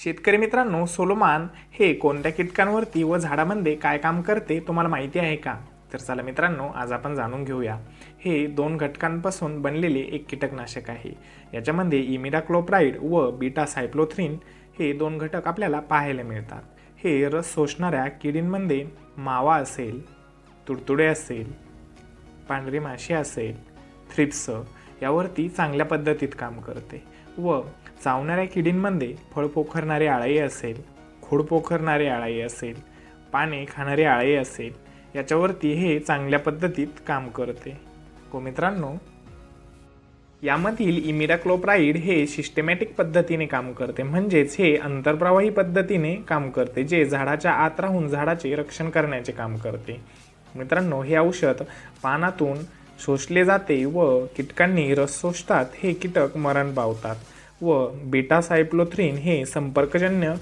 शेतकरी मित्रांनो, सोलोमान हे कोणत्या कीटकांवरती व झाडामध्ये काय काम करते तुम्हाला माहिती आहे का? तर चला मित्रांनो, आज आपण जाणून घेऊया. हे 2 घटकांपासून बनलेले एक कीटकनाशक आहे. याच्यामध्ये इमिडाक्लोप्राइड व बीटा सायक्लोथ्रिन हे 2 घटक आपल्याला पाहायला मिळतात. हे रस शोषणाऱ्या किडींमध्ये मावा असेल, तुडतुडे असेल, पांढरी माशी असेल, थ्रिप्स यावरती चांगल्या पद्धतीत काम करते व चावणाऱ्या किडींमध्ये फळ पोखरणारी आळी असेल, खोड पोखरणारी आळी असेल, पाने खाणारी आळी असेल, याच्यावरती हे चांगल्या पद्धतीत काम करते. मित्रांनो, यामधील इमिडाक्लोप्राइड हे सिस्टेमॅटिक पद्धतीने काम करते, म्हणजेच हे अंतर्प्रवाही पद्धतीने काम करते, जे झाडाच्या आत राहून झाडाचे रक्षण करण्याचे काम करते. मित्रांनो, हे औषध पानातून शोषले जाते व कीटकांनी रस शोषतात हे कीटक मरण पावतात व बीटा सायक्लोथ्रिन हे संपर्कजन्य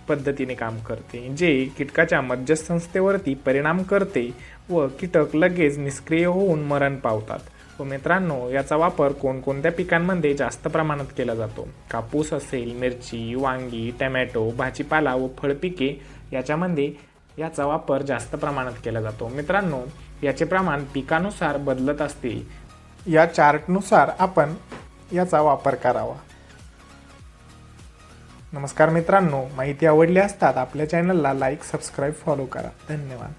पद्धतीने काम करते, जे कीटकाच्या मज्जासंस्थेवरती परिणाम करते व कीटक लगेच निष्क्रिय होऊन मरण पावतात. मित्रांनो, याचा वापर कोणकोणत्या पिकांमध्ये जास्त प्रमाणात केला जातो? कापूस असेल, मिरची, वांगी, टमॅटो, भाजीपाला व फळपिके याच्यामध्ये याचा वापर जास्त प्रमाणात केला जातो. मित्रांनो, याचे प्रमाण पिकानुसार बदलत असते. या चार्टनुसार आपण याचा वापर करावा. नमस्कार मित्रांनो, माहिती आवडली असतात आपल्या चॅनलला लाईक, सबस्क्राईब, फॉलो करा. धन्यवाद.